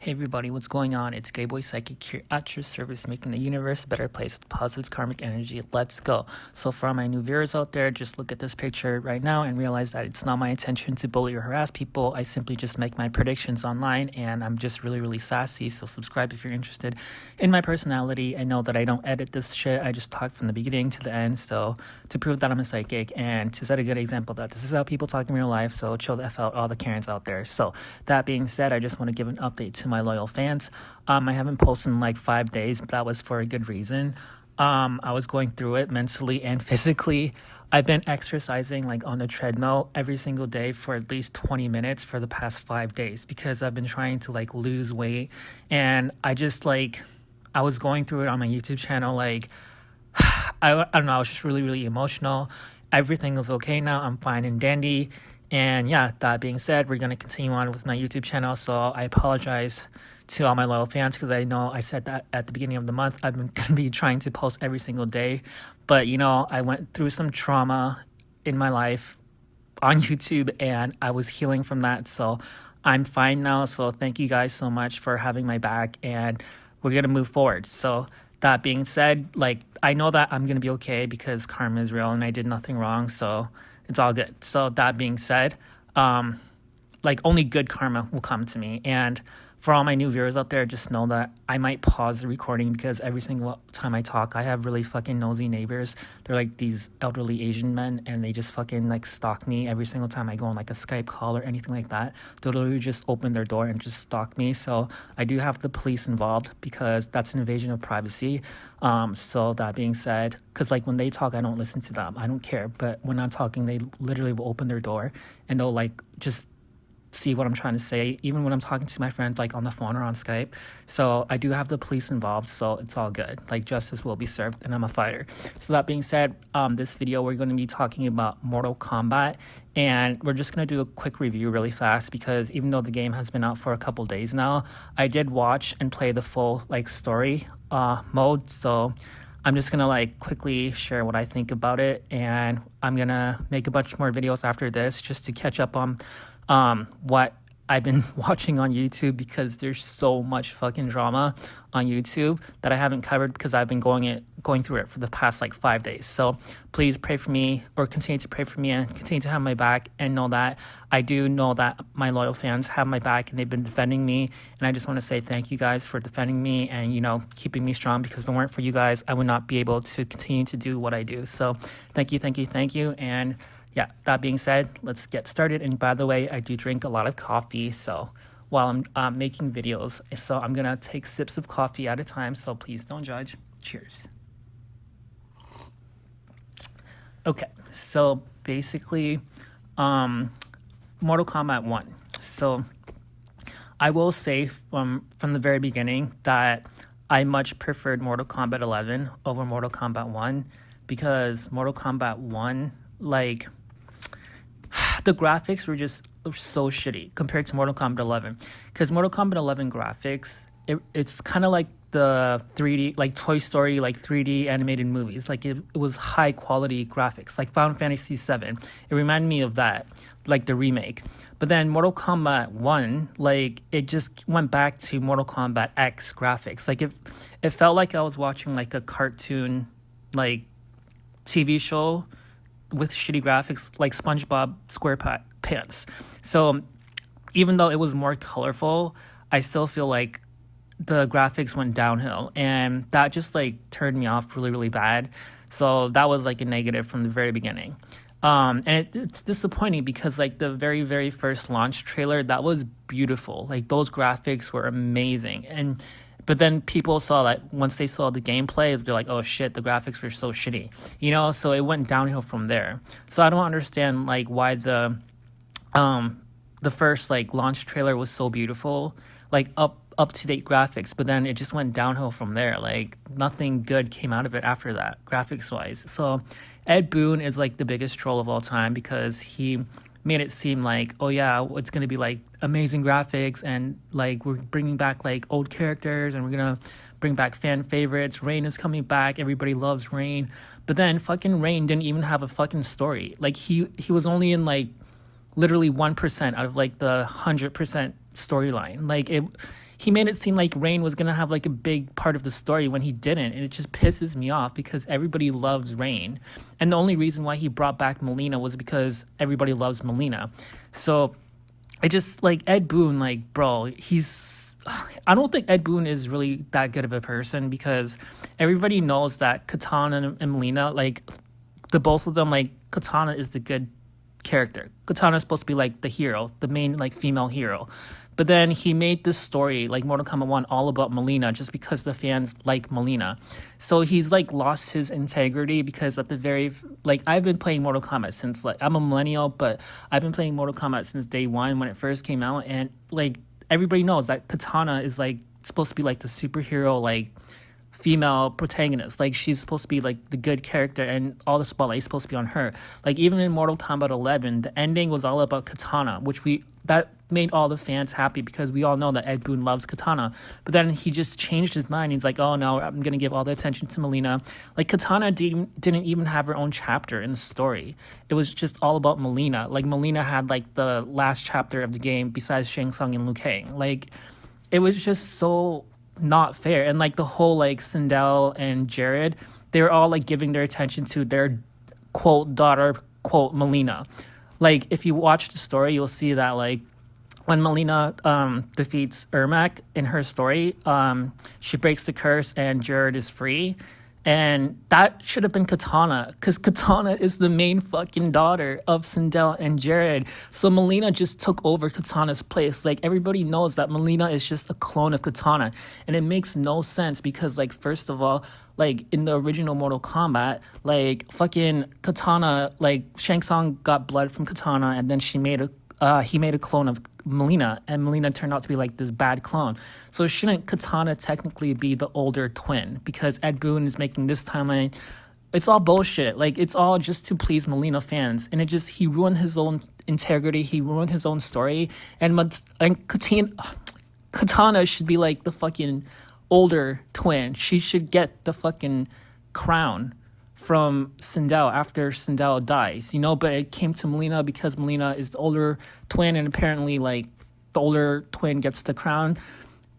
Hey everybody, what's going on? It's Gayboy Psychic here at your service, making the universe a better place with positive karmic energy. Let's go. So for all my new viewers out there, just look at this picture right now and realize that it's not my intention to bully or harass people. I simply just make my predictions online, and I'm just really sassy. So subscribe if you're interested in my personality. I know that I don't edit this shit. I just talk from the beginning to the end. So to prove that I'm a psychic and to set a good example that this is how people talk in real life. So chill the F out, all the Karens out there. So that being said, I just want to give an update to my loyal fans. I haven't posted in like 5 days, but that was for a good reason. I was going through it mentally and physically. I've been exercising like on the treadmill every single day for at least 20 minutes for the past 5 days because I've been trying to like lose weight, and I was going through it on my YouTube channel. Like I don't know, I was just really emotional. Everything was okay now. I'm fine and dandy. And yeah, that being said, we're going to continue on with my YouTube channel. So I apologize to all my loyal fans because I know I said that at the beginning of the month. I've been going to be trying to post every single day. But, you know, I went through some trauma in my life on YouTube and I was healing from that. So I'm fine now. So thank you guys so much for having my back, and we're going to move forward. So that being said, like, I know that I'm going to be okay because karma is real and I did nothing wrong. So it's all good. So that being said, like, only good karma will come to me. And for all my new viewers out there, just know that I might pause the recording because every single time I talk, I have really fucking nosy neighbors. They're like these elderly Asian men, and they just fucking like stalk me every single time I go on like a Skype call or anything like that. They'll literally just open their door and just stalk me. So I do have the police involved because that's an invasion of privacy. So that being said, because like when they talk, I don't listen to them. I don't care. But when I'm talking, they literally will open their door and they'll like just see what I'm trying to say, even when I'm talking to my friends like on the phone or on Skype. So I do have the police involved, so it's all good. Like, justice will be served, and I'm a fighter. So that being said, this video we're going to be talking about Mortal Kombat, and we're just going to do a quick review really fast because even though the game has been out for a couple days now, I did watch and play the full like story mode. So I'm just gonna like quickly share what I think about it, and I'm gonna make a bunch more videos after this just to catch up on what I've been watching on YouTube, because there's so much fucking drama on YouTube that I haven't covered because I've been going through it for the past like 5 days. So please pray for me, or continue to pray for me, and continue to have my back, and know that I do know that my loyal fans have my back and they've been defending me. And I just want to say thank you guys for defending me and, you know, keeping me strong, because if it weren't for you guys, I would not be able to continue to do what I do. So thank you. And yeah, that being said, let's get started. And by the way, I do drink a lot of coffee, so while I'm making videos, so I'm gonna take sips of coffee at a time, so please don't judge. Cheers. Okay, so basically, Mortal Kombat 1. So I will say from the very beginning that I much preferred Mortal Kombat 11 over Mortal Kombat 1, because Mortal Kombat 1, like, the graphics were just so shitty compared to Mortal Kombat 11. Because Mortal Kombat 11 graphics, it's kind of like the 3D, like Toy Story, like 3D animated movies. Like it was high quality graphics, like Final Fantasy 7. It reminded me of that, like the remake. But then Mortal Kombat 1, like, it just went back to Mortal Kombat X graphics. Like it felt like I was watching like a cartoon, like TV show with shitty graphics, like SpongeBob SquarePants. So even though it was more colorful, I still feel like the graphics went downhill, and that just like turned me off really bad. So that was like a negative from the very beginning. And it's disappointing because like the very first launch trailer, that was beautiful. Like those graphics were amazing. But then people saw that once they saw the gameplay, they're like, oh shit, the graphics were so shitty, you know? So it went downhill from there. So I don't understand like why the first like launch trailer was so beautiful, like up to date graphics, but then it just went downhill from there. Like nothing good came out of it after that, graphics wise. So Ed Boon is like the biggest troll of all time because he made it seem like, oh yeah, it's going to be like amazing graphics, and like we're bringing back like old characters, and we're going to bring back fan favorites. Rain is coming back. Everybody loves Rain. But then fucking Rain didn't even have a fucking story. Like he was only in like literally 1% out of like the 100% storyline. Like he made it seem like Rain was gonna have like a big part of the story when he didn't, and it just pisses me off because everybody loves Rain, and the only reason why he brought back Melina was because everybody loves Melina. So I just like Ed Boon, like bro, I don't think Ed Boon is really that good of a person because everybody knows that Katana and Melina, like the both of them, like Katana is the good character. Katana is supposed to be like the hero, the main like female hero. But then he made this story, like Mortal Kombat 1, all about Melina just because the fans like Melina. So he's like lost his integrity because at the very, like I've been playing Mortal Kombat since, like, I'm a millennial, but I've been playing Mortal Kombat since day one when it first came out. And like everybody knows that Katana is like supposed to be like the superhero, like female protagonist. Like she's supposed to be like the good character and all the spotlight is supposed to be on her. Like even in Mortal Kombat 11, the ending was all about Katana, that made all the fans happy because we all know that Ed Boon loves Katana. But then he just changed his mind. He's like, oh no, I'm gonna give all the attention to Melina. Like Katana didn't even have her own chapter in the story. It was just all about Melina. Like Melina had like the last chapter of the game besides Shang Tsung and Liu Kang. Like it was just so not fair. And like the whole like Sindel and Jared, they were all like giving their attention to their quote daughter, quote Melina. Like if you watch the story, you'll see that like when Melina defeats Ermac in her story, she breaks the curse and Jared is free. And that should have been Katana, because Katana is the main fucking daughter of Sindel and Jared. So Melina just took over Katana's place. Like, everybody knows that Melina is just a clone of Katana. And it makes no sense because, like, first of all, like, in the original Mortal Kombat, like, fucking Katana, like, Shang Tsung got blood from Katana, and then he made a clone of Melina, and Melina turned out to be like this bad clone. So shouldn't Katana technically be the older twin? Because Ed Boon is making this timeline. It's all bullshit. Like, it's all just to please Melina fans, and he ruined his own integrity. He ruined his own story, and Katana should be like the fucking older twin. She should get the fucking crown from Sindel after Sindel dies, you know, but it came to Melina because Melina is the older twin, and apparently, like, the older twin gets the crown.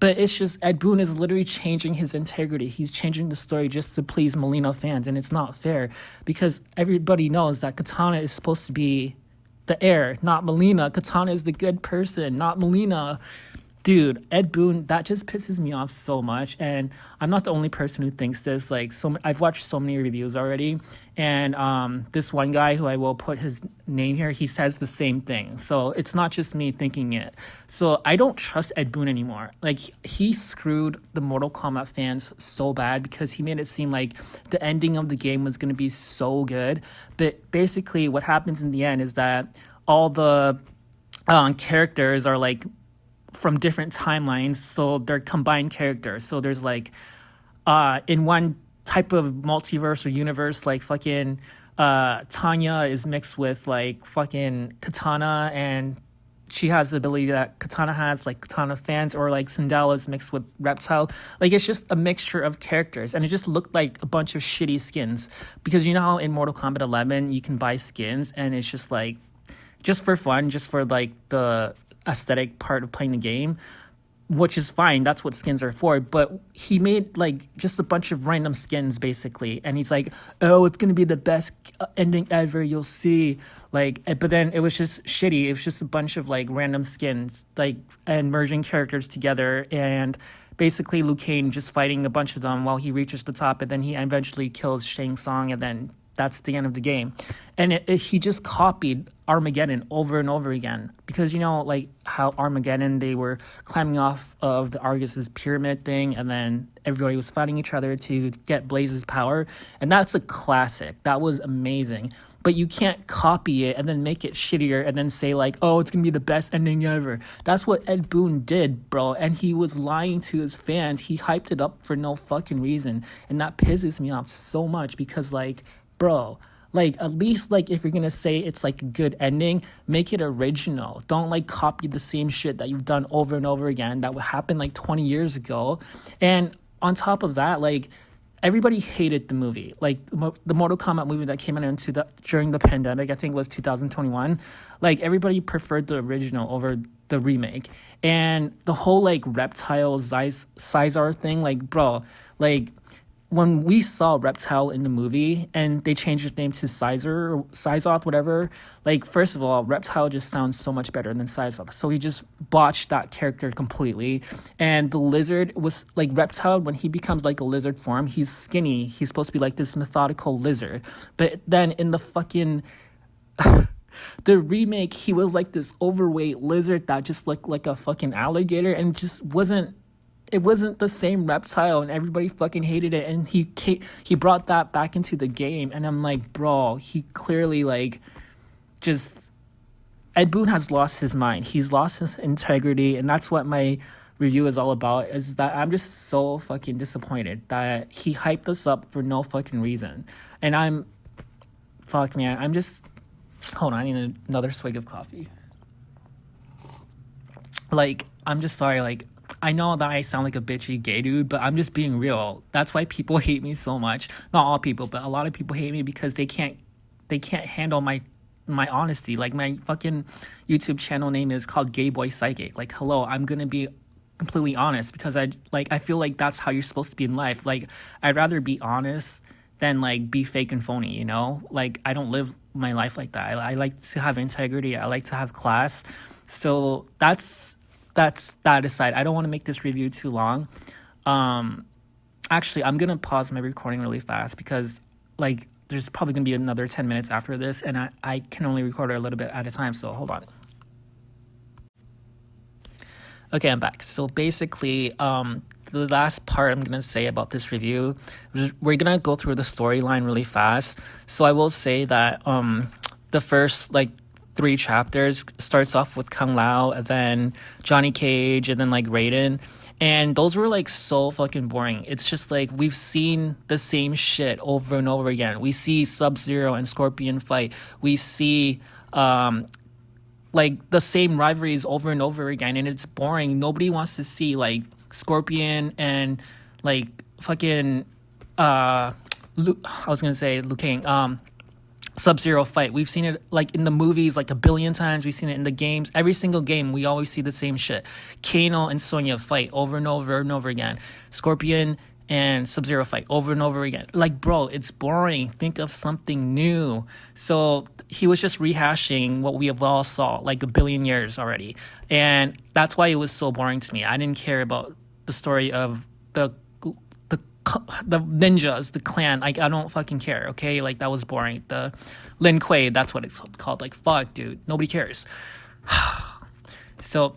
But it's just, Ed Boon is literally changing his integrity. He's changing the story just to please Melina fans, and it's not fair because everybody knows that Katana is supposed to be the heir, not Melina. Katana is the good person, not Melina. Dude, Ed Boon, that just pisses me off so much, and I'm not the only person who thinks this. Like, I've watched so many reviews already, and this one guy who I will put his name here, he says the same thing. So it's not just me thinking it. So I don't trust Ed Boon anymore. Like, he screwed the Mortal Kombat fans so bad because he made it seem like the ending of the game was going to be so good. But basically what happens in the end is that all the characters are like from different timelines, so they're combined characters. So there's like in one type of multiverse or universe, like fucking Tanya is mixed with like fucking Katana, and she has the ability that Katana has, like Katana fans, or like Sindel is mixed with Reptile. Like, it's just a mixture of characters, and it just looked like a bunch of shitty skins. Because you know how in Mortal Kombat 11 you can buy skins, and it's just like, just for fun, just for like the aesthetic part of playing the game, which is fine. That's what skins are for. But he made like just a bunch of random skins basically, and he's like, oh, it's gonna be the best ending ever, you'll see. Like, but then it was just shitty. It was just a bunch of like random skins, like, and merging characters together, and basically Liu Kang just fighting a bunch of them while he reaches the top, and then he eventually kills Shang Tsung, and then that's the end of the game. And he just copied Armageddon over and over again. Because, you know, like how Armageddon, they were climbing off of the Argus's pyramid thing, and then everybody was fighting each other to get Blaze's power. And that's a classic. That was amazing. But you can't copy it and then make it shittier and then say like, oh, it's going to be the best ending ever. That's what Ed Boon did, bro. And he was lying to his fans. He hyped it up for no fucking reason. And that pisses me off so much because, like, bro, like, at least, like, if you're gonna say it's like a good ending, make it original. Don't like copy the same shit that you've done over and over again that would happen like 20 years ago. And on top of that, like, everybody hated the movie. Like, the Mortal Kombat movie that came out during the pandemic, I think was 2021. Like, everybody preferred the original over the remake. And the whole like reptile Caesar thing, like bro, like when we saw Reptile in the movie and they changed his name to Caesar or Sizoth, whatever, like first of all, Reptile just sounds so much better than Sizoth. So he just botched that character completely. And the lizard was like Reptile, when he becomes like a lizard form, he's skinny. He's supposed to be like this methodical lizard. But then in the fucking the remake, he was like this overweight lizard that just looked like a fucking alligator, and just wasn't it wasn't the same Reptile, and everybody fucking hated it. And he brought that back into the game, and I'm like, bro, he clearly like just Ed Boon has lost his mind. He's lost his integrity, and that's what my review is all about. Is that I'm just so fucking disappointed that he hyped us up for no fucking reason. And I'm just hold on, I need another swig of coffee. Like, I'm just sorry, like I know that I sound like a bitchy gay dude, but I'm just being real. That's why people hate me so much. Not all people, but a lot of people hate me because they can't handle my honesty. Like, my fucking YouTube channel name is called Gay Boy Psychic. Like, hello, I'm gonna be completely honest because I feel like that's how you're supposed to be in life. Like, I'd rather be honest than like be fake and phony, you know? Like, I don't live my life like that. I like to have integrity. I like to have class. So that's that aside. I don't want to make this review too long. Actually, I'm gonna pause my recording really fast because like there's probably gonna be another 10 minutes after this, and I can only record a little bit at a time, so hold on. Okay, I'm back. So basically, the last part I'm gonna say about this review, we're gonna go through the storyline really fast. So I will say that the first like 3 chapters starts off with Kung Lao, and then Johnny Cage, and then like Raiden, and those were like so fucking boring. It's just like we've seen the same shit over and over again. We see Sub-Zero and Scorpion fight. We see like the same rivalries over and over again, and it's boring. Nobody wants to see like Scorpion and like fucking I was gonna say Liu Kang, Sub-Zero fight. We've seen it like in the movies like a billion times. We've seen it in the games. Every single game we always see the same shit. Kano and Sonya fight over and over and over again. Scorpion and Sub-Zero fight over and over again. Like, bro, it's boring. Think of something new. So he was just rehashing what we have all saw like a billion years already, and that's why it was so boring to me. I didn't care about the story of the ninjas, the clan. Like, I don't fucking care. Okay, like that was boring. The Lin Kuei, that's what it's called. Like, fuck, dude, nobody cares. So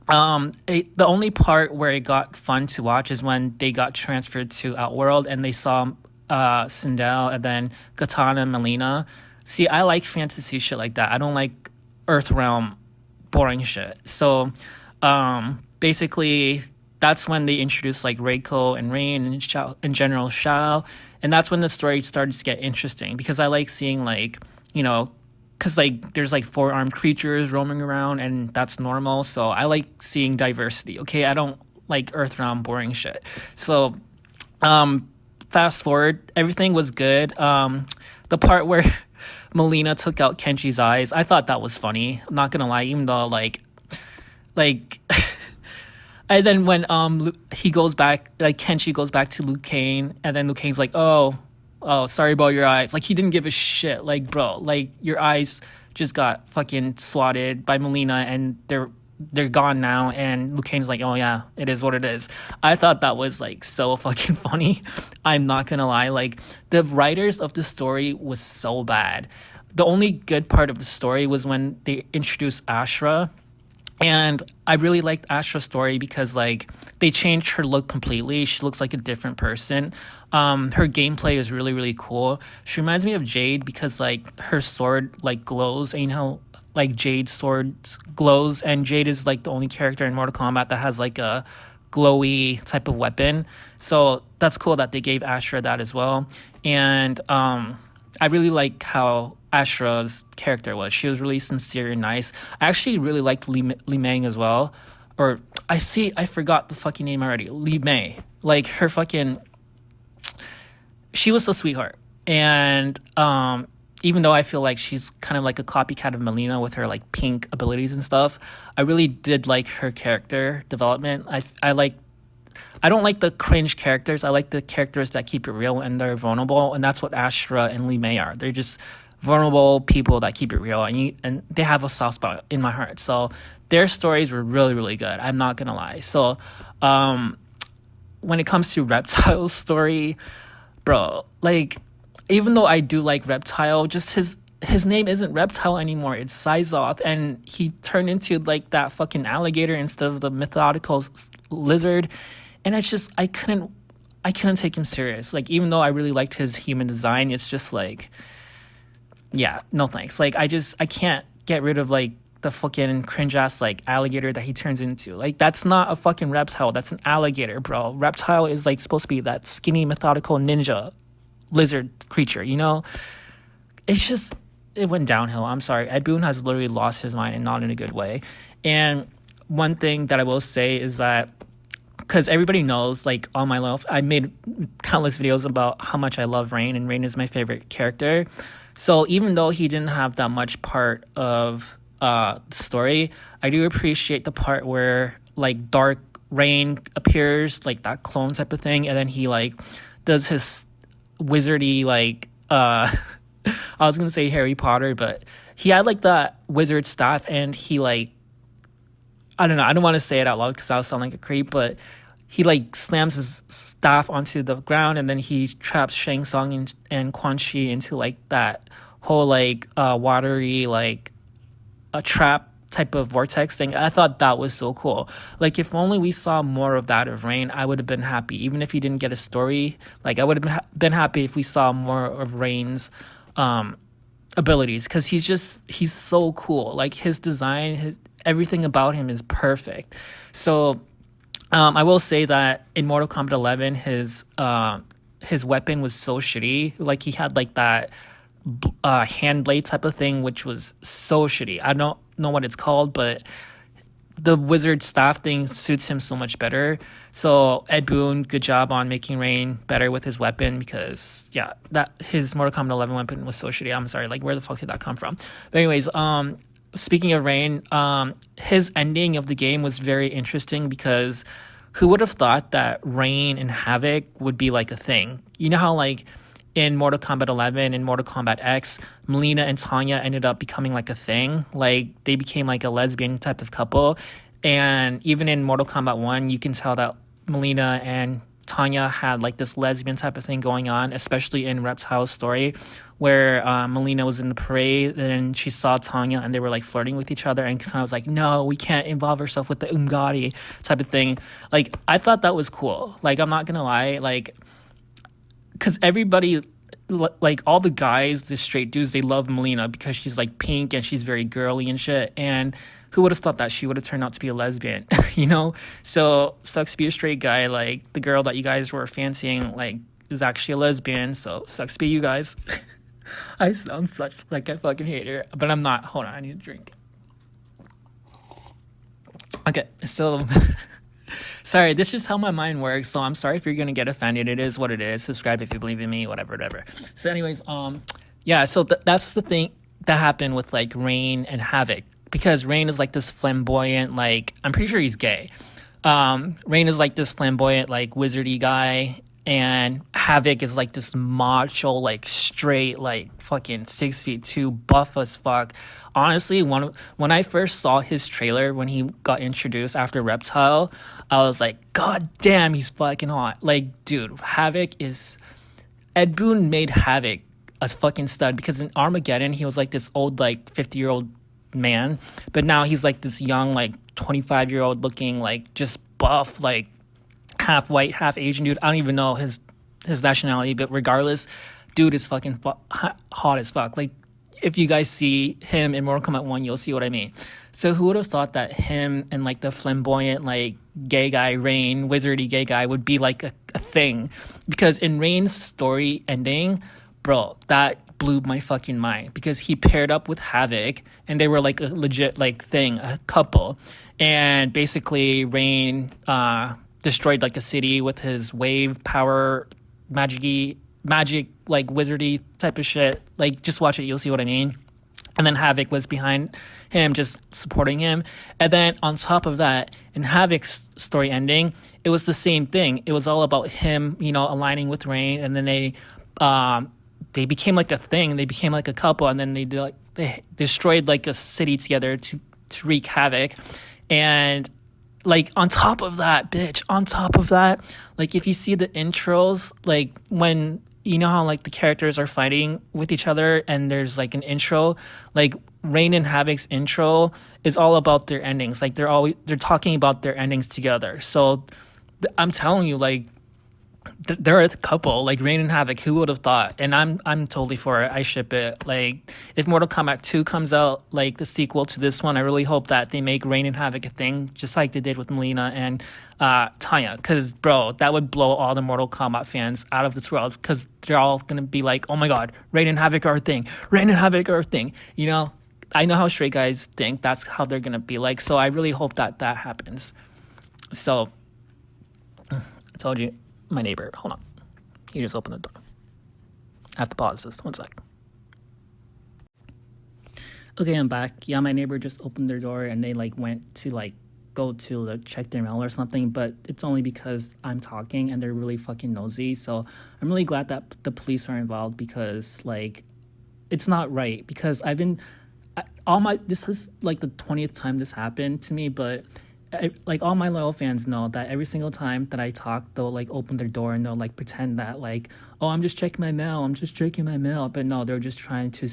the only part where it got fun to watch is when they got transferred to Outworld and they saw Sindel and then Katana and Melina. See, I like fantasy shit like that. I don't like Earthrealm boring shit. So basically that's when they introduced like Reiko and Rain and Shao, and General Shao, and that's when the story started to get interesting because I like seeing like, you know, because like there's like 4-armed creatures roaming around and that's normal. So I like seeing diversity. Okay, I don't like Earthrealm boring shit. So fast forward, everything was good. The part where Melina took out Kenji's eyes, I thought that was funny. I'm not gonna lie, even though like and then when he goes back, like Kenshi goes back to Liu Kang, and then Liu Kang's like, oh, sorry about your eyes. Like, he didn't give a shit. Like, bro, like your eyes just got fucking swatted by Melina, and they're gone now. And Liu Kang's like, oh yeah, it is what it is. I thought that was like so fucking funny. I'm not gonna lie. Like, the writers of the story was so bad. The only good part of the story was when they introduced Ashra. And I really liked Astra's story because like they changed her look completely. She looks like a different person. Her gameplay is really, really cool. She reminds me of Jade because like her sword like glows, and you know like Jade's sword glows, and Jade is like the only character in Mortal Kombat that has like a glowy type of weapon. So that's cool that they gave Astra that as well. And I really like how Astra's character was. She was really sincere and nice. I actually really liked Li Meng as well. Or I forgot the fucking name already. Li Mei. Like, her fucking, she was a sweetheart. And even though I feel like she's kind of like a copycat of Melina with her like pink abilities and stuff, I really did like her character development. I don't like the cringe characters. I like the characters that keep it real and they're vulnerable, and that's what Astra and Lee May are. They're just vulnerable people that keep it real, and they have a soft spot in my heart. So their stories were really, really good. I'm not gonna lie. So when it comes to Reptile's story, bro, like, even though I do like Reptile, just his name isn't Reptile anymore. It's Sizoth, and he turned into like that fucking alligator instead of the mythological lizard. And it's just I couldn't take him serious. Like, even though I really liked his human design, it's just like, yeah, no thanks. Like, I can't get rid of like the fucking cringe ass like alligator that he turns into. Like, that's not a fucking reptile. That's an alligator, bro. Reptile is like supposed to be that skinny methodical ninja lizard creature, you know? It's just, it went downhill. I'm sorry. Ed Boon has literally lost his mind, and not in a good way. And one thing that I will say is that, because everybody knows, like, all my life, I made countless videos about how much I love Rain, and Rain is my favorite character. So even though he didn't have that much part of the story, I do appreciate the part where like Dark Rain appears, like that clone type of thing, and then he like does his wizardy like I was gonna say Harry Potter, but he had like that wizard staff, and he like, I don't know, I don't want to say it out loud because I'll sound like a creep, but he like slams his staff onto the ground, and then he traps Shang Tsung and Quan Chi into like that whole like watery like a trap type of vortex thing. I thought that was so cool. Like, if only we saw more of that of Rain, I would have been happy. Even if he didn't get a story, like, I would have been happy if we saw more of Rain's abilities, because he's so cool. Like, his design, everything about him is perfect. So I will say that in Mortal Kombat 11, his weapon was so shitty. Like, he had like that hand blade type of thing, which was so shitty. I don't know what it's called, but the wizard staff thing suits him so much better. So Ed Boon, good job on making Rain better with his weapon, because yeah, that his Mortal Kombat 11 weapon was so shitty. I'm sorry, like, where the fuck did that come from? But anyways, speaking of Rain, his ending of the game was very interesting, because who would have thought that Rain and Havoc would be like a thing? You know how like in Mortal Kombat 11 and Mortal Kombat X, Melina and Tanya ended up becoming like a thing. Like, they became like a lesbian type of couple. And even in Mortal Kombat 1, you can tell that Melina and Tanya had like this lesbian type of thing going on, especially in Reptile's story, where Melina was in the parade and she saw Tanya and they were like flirting with each other, and Tanya was like, no, we can't involve ourselves with the Umgadi type of thing. Like, I thought that was cool. Like, I'm not gonna lie, like, because everybody, like, all the guys, the straight dudes, they love Melina because she's like pink and she's very girly and shit. And who would have thought that she would have turned out to be a lesbian, you know? So sucks to be a straight guy. Like, the girl that you guys were fancying, like, is actually a lesbian. So sucks to be you guys. I sound such like I fucking hate her, but I'm not. Hold on, I need a drink. Okay, so sorry, this is just how my mind works. So I'm sorry if you're gonna get offended. It is what it is. Subscribe if you believe in me, whatever. So anyways, yeah, so that's the thing that happened with like Rain and Havoc, because Rain is like this flamboyant, like, I'm pretty sure he's gay. Rain is like this flamboyant, like, wizardy guy, and Havoc is like this macho, like, straight, like, fucking 6'2", buff as fuck. Honestly, when I first saw his trailer when he got introduced after Reptile, I was like, god damn, he's fucking hot. Like, dude, Ed Boon made Havoc a fucking stud, because in Armageddon he was like this old, like, 50-year-old man, but now he's like this young, like, 25-year-old looking, like, just buff, like, half white, half Asian dude. I don't even know his nationality, but regardless, dude is fucking hot as fuck. Like, if you guys see him in Mortal Kombat 1, you'll see what I mean. So who would have thought that him and like the flamboyant, like, gay guy Rain, wizardy gay guy, would be like a thing? Because in Rain's story ending, bro, that blew my fucking mind, because he paired up with Havoc and they were like a legit, like, thing, a couple. And basically Rain destroyed like a city with his wave power magic-y magic, like wizardy type of shit. Like, just watch it, you'll see what I mean. And then Havoc was behind him, just supporting him. And then on top of that, in Havoc's story ending, it was the same thing. It was all about him, you know, aligning with Rain, and then they became like a thing. They became like a couple, and then they destroyed like a city together to wreak havoc. And like on top of that, like if you see the intros, like when you know how like the characters are fighting with each other and there's like an intro, like Rain and Havoc's intro is all about their endings. Like they're talking about their endings together. So I'm telling you, like they're a couple, like Rain and Havoc. Who would have thought? And I'm totally for it. I ship it. Like if Mortal Kombat 2 comes out, like the sequel to this one, I really hope that they make Rain and Havoc a thing, just like they did with Melina and Tanya. Because bro, that would blow all the Mortal Kombat fans out of this world. Because they're all gonna be like, oh my god, Rain and Havoc are a thing. Rain and Havoc are a thing. You know, I know how straight guys think. That's how they're gonna be like. So I really hope that happens. So I told you. My neighbor, hold on. He just opened the door. I have to pause this. 1 sec. Okay, I'm back. Yeah, my neighbor just opened their door and they like went to like go to check their mail or something, but it's only because I'm talking and they're really fucking nosy. So I'm really glad that the police are involved, because like it's not right. Because this is like the 20th time this happened to me, but like all my loyal fans know that every single time that I talk, they'll like open their door and they'll like pretend that like, oh, I'm just checking my mail. But no, they're just trying to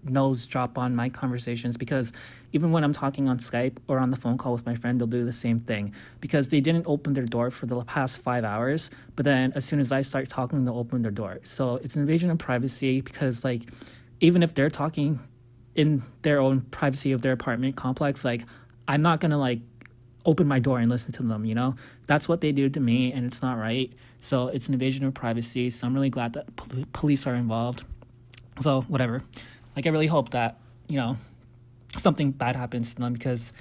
nose drop on my conversations, because even when I'm talking on Skype or on the phone call with my friend, they'll do the same thing, because they didn't open their door for the past 5 hours. But then as soon as I start talking, they'll open their door. So it's an invasion of privacy, because like even if they're talking in their own privacy of their apartment complex, like I'm not gonna like open my door and listen to them, you know? That's what they do to me, and it's not right. So it's an invasion of privacy. So I'm really glad that police are involved. So whatever. Like I really hope that, you know, something bad happens to them, because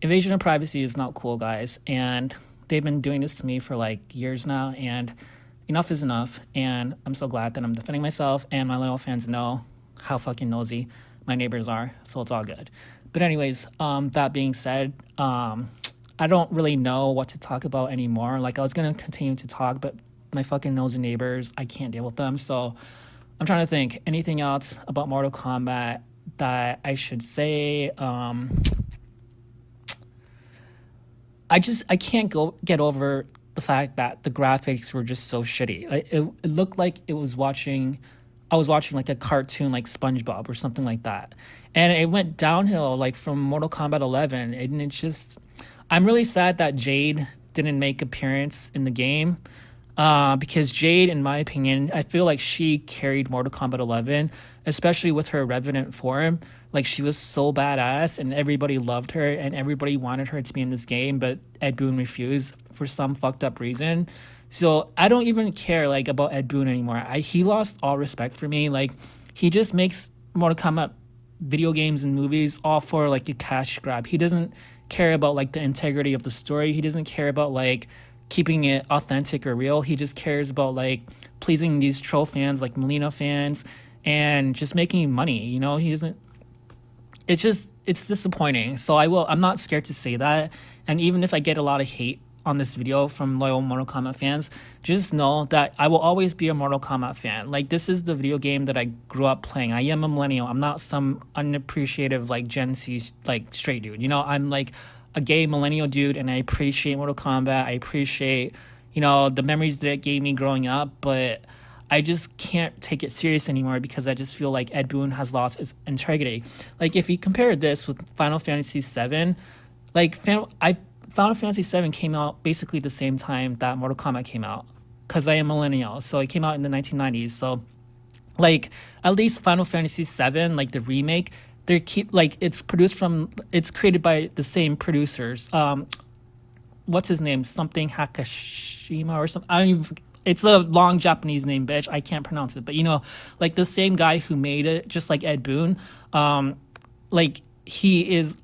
invasion of privacy is not cool, guys. And they've been doing this to me for like years now, and enough is enough. And I'm so glad that I'm defending myself, and my loyal fans know how fucking nosy my neighbors are. So it's all good. But anyways, that being said, I don't really know what to talk about anymore. Like I was going to continue to talk, but my fucking nosy neighbors, I can't deal with them. So I'm trying to think anything else about Mortal Kombat that I should say. I can't get over the fact that the graphics were just so shitty. It looked like I was watching like a cartoon, like SpongeBob or something like that. And it went downhill like from Mortal Kombat 11, and it just, I'm really sad that Jade didn't make appearance in the game, because Jade, in my opinion, I feel like she carried Mortal Kombat 11, especially with her Revenant form. Like she was so badass, and everybody loved her, and everybody wanted her to be in this game, but Ed Boon refused for some fucked up reason. So I don't even care like about Ed Boon anymore. He lost all respect for me. Like he just makes Mortal Kombat video games and movies all for like a cash grab. He doesn't care about like the integrity of the story. He doesn't care about like keeping it authentic or real. He just cares about like pleasing these troll fans, like Melina fans, and just making money. You know, he doesn't. It's disappointing. So I'm not scared to say that. And even if I get a lot of hate on this video from loyal Mortal Kombat fans, just know that I will always be a Mortal Kombat fan. Like this is the video game that I grew up playing. I am a millennial. I'm not some unappreciative like Gen Z like straight dude. You know, I'm like a gay millennial dude, and I appreciate Mortal Kombat. I appreciate, you know, the memories that it gave me growing up, but I just can't take it serious anymore, because I just feel like Ed Boon has lost his integrity. Like if you compare this with Final Fantasy VII, like Final Fantasy VII came out basically the same time that Mortal Kombat came out, because I am millennial, so it came out in the 1990s. So like at least Final Fantasy VII, like the remake, it's created by the same producers. What's his name? Something Hakashima or something. I don't even. It's a long Japanese name, bitch. I can't pronounce it, but you know, like the same guy who made it, just like Ed Boon. Like he is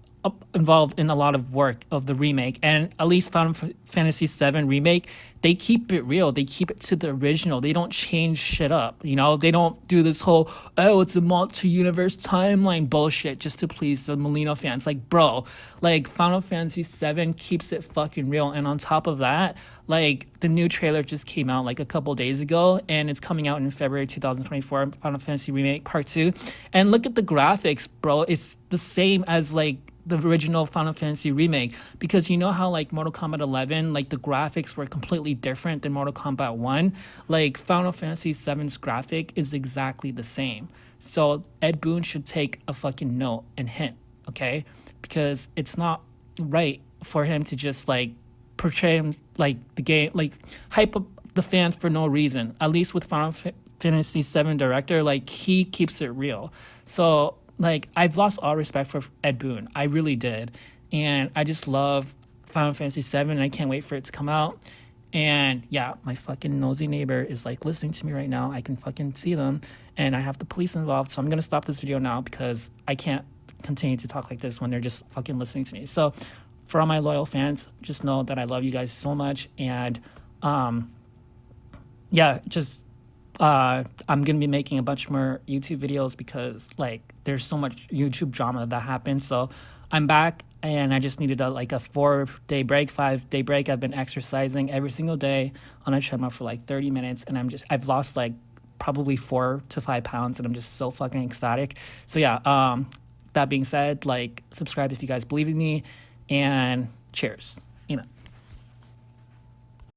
involved in a lot of work of the remake, and at least Final Fantasy VII remake, they keep it real. They keep it to the original. They don't change shit up. You know, they don't do this whole, oh, it's a multi-universe timeline bullshit just to please the Molino fans. Like, bro, like Final Fantasy VII keeps it fucking real. And on top of that, like the new trailer just came out like a couple days ago, and it's coming out in February 2024, Final Fantasy Remake Part 2. And look at the graphics, bro. It's the same as like the original Final Fantasy remake, because you know how like Mortal Kombat 11, like the graphics were completely different than Mortal Kombat 1. Like Final Fantasy 7's graphic is exactly the same. So Ed Boon should take a fucking note and hint, okay? Because it's not right for him to just like portray him like the game, like hype up the fans for no reason. At least with Final Fantasy 7 director, like he keeps it real. So like, I've lost all respect for Ed Boon. I really did. And I just love Final Fantasy VII, and I can't wait for it to come out. And yeah, my fucking nosy neighbor is like listening to me right now. I can fucking see them, and I have the police involved. So I'm going to stop this video now because I can't continue to talk like this when they're just fucking listening to me. So for all my loyal fans, just know that I love you guys so much. And yeah, just I'm gonna be making a bunch more YouTube videos because like there's so much YouTube drama that happens. So I'm back, and I just needed like a 4-day break, 5-day break. I've been exercising every single day on a treadmill for like 30 minutes, and I've lost like probably 4 to 5 pounds, and I'm just so fucking ecstatic. So yeah, that being said, like subscribe if you guys believe in me, and cheers.